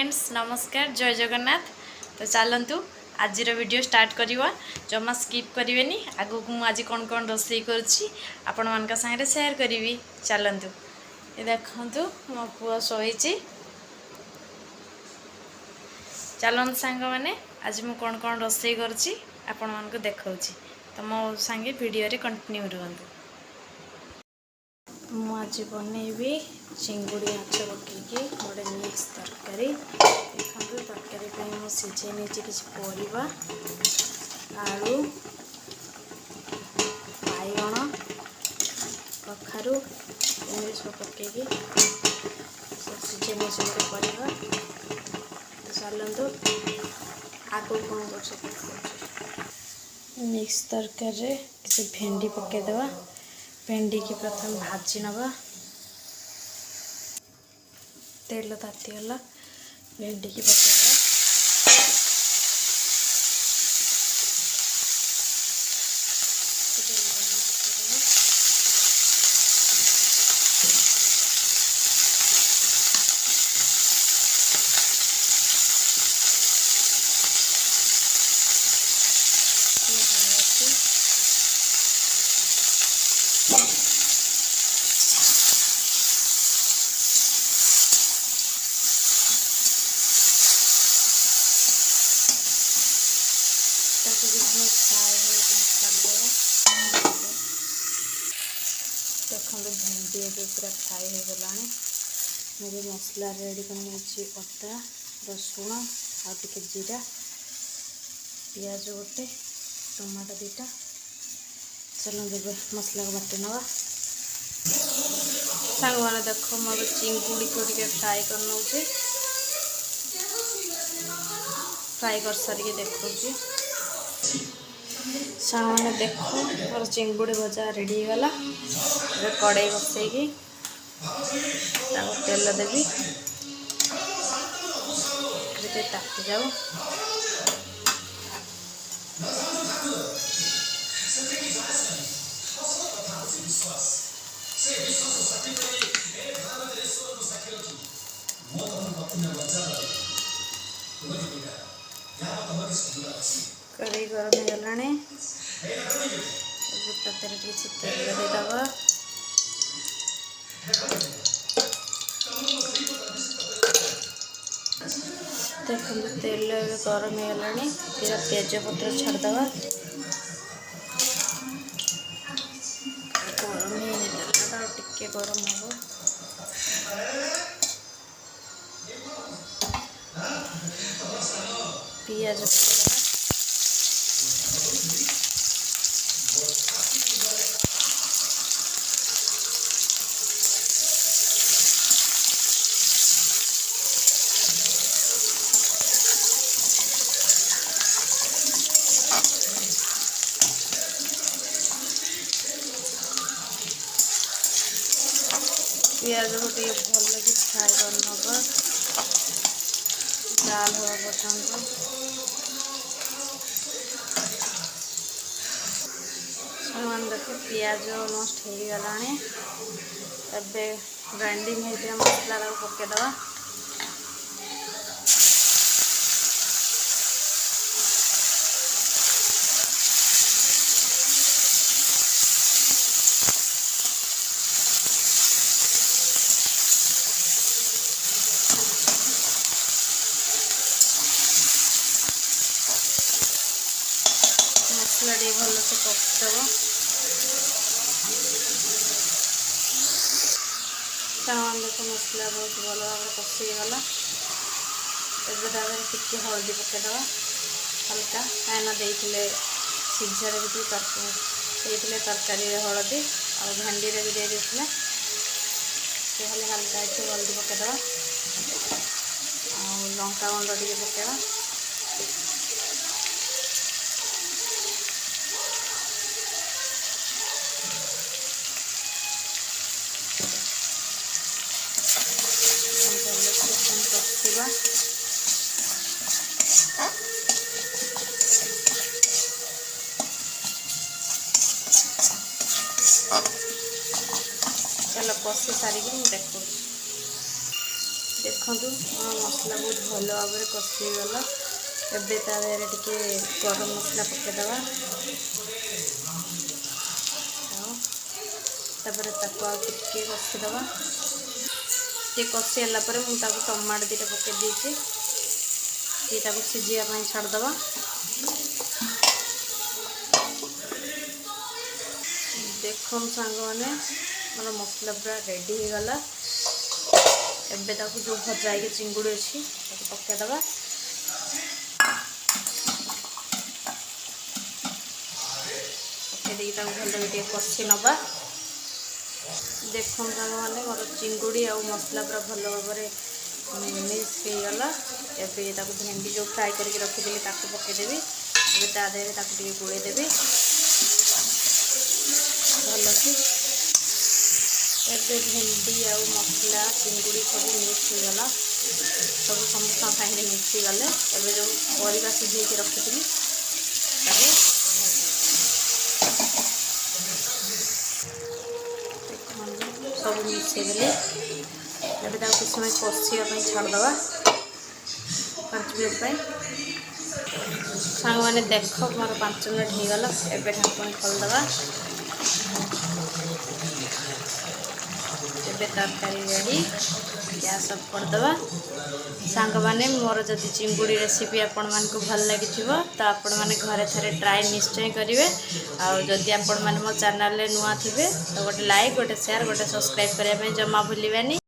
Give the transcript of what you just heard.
Friends नमस्कार जय जगन्नाथ। तो चलतु आज वीडियो स्टार्ट करवा जमा स्किप करेनि। आगु को आज कौन कौन रोसई करुच्ची आपण मान सागे सेयार करी। चलतु ये देखु मो पुआ शोई। चलत सांग मैंने आज मु कौन कौन रोसई करुच्ची आपण मान को देखौची। तो मो सांगे वीडियो रे कंटिन्यू रुहंतु। मुझे बनैबी चिंगुड़ी आँच पकईकि गोटे मिक्स तरकारी। देखो तरकारी मुझे सिझे नहीं किसी परिवा आलू बाइगण कखारू एम सब पकईकि सिझे नहीं गोटे परिवा। चलतु आगो कौन कर मिक्स तरकारी किसी भेंडी पकईदे। भेंडी की प्रथम भाजी नवा तेल तातीगला भेंडी की पकईदेवा। देखो भेंडी ए पूरा फ्राए हो गला। मुझे मसला रेडी कर अदा रसुण आटे जीरा पियाज गोटे टमाटो दीटा। चलो जब मसला को बाटी नवा। सांग मैंने देख मोर चिंगुड़ी को फ्राए कर नौ फ्राए कर सारिके देखी। सांग मैंने देख मोर चिंगुड़ी भजा रेडी गला। कड़े बसईकि तेल देवी ताती जाऊ। कड़े गरम हो गलाने किसी तेल देदबा। देखो तेल गरम हो गला तेज पत्र छाड़दवा। गरम टिके गरम हम पियाज पियाज को भल लगे फ्राए कर लाल हवा पर्यंत। देख पियाज ऑलमोस्ट हो गला। ग्राइंडिंग होता मसला पकईदवा। मसला भल से कषिदब। देख मसला बहुत भल भाव कषिगला। टिके हल्दी पकईदवा हल्का कहीं देते सीझार भी तरकारी हलदी और भेंडी भी दे देते हल्का हल्दी पकईदवा और लंका गुंड टे पकईवा। चलो कषि सारिक देखो। देखु मसला बहुत भल भाव में कषीगला। एबे ता देहरे टिके गरम मसला पकेदवा तापर ताको आ टिके कषीदवा। टे कषी होला पर मु ताको टमाटो दीटा पके देछि दीटा को सिझिया पई छाड़दवा। देखो सांग मैंने मोर मसला पूरा रेडी हो गला। एबे ताको जो भजा के चिंगुड़ी अच्छी पकेदवा। पकई भल कषि नवा। देखो सांग मैंने मोर चिंगुड़ी आ मसला पूरा भल भाव में मिक्स हो गला। एबे ताको भेंडी जो फ्राए करके रखी ताको पकेदेवी। एबे ता देहरे ताको टिके गोड़े देवी भल से। एबे भेंडी आ मसला चिंगुड़ी सब मिक्स हो गला। सब समस्त साइड मिक्स हो गले। एबे जो परिबा सिझे के रखी सब मिक्स हो गले। एबे कुछ समय कषिया छाड़दवा 5 मिनट। सांग मैंने देख मोर 5 मिनट हो गला। एबे ढाकन खोलदवा। एबे तरकारी रेडी गैस ऑफ करदवा। सांग माने मोर जदि चिंगुड़ी रेसिपी आपण मान को भल लगी तो आपण माने घरे थरे ट्राई निश्चय करेंगे। आ जदि आपण माने मो चैनल रे नुआ थिबे तो गोटे लाइक गोटे शेयर गोटे सब्सक्राइब करने जमा भूलिबानी।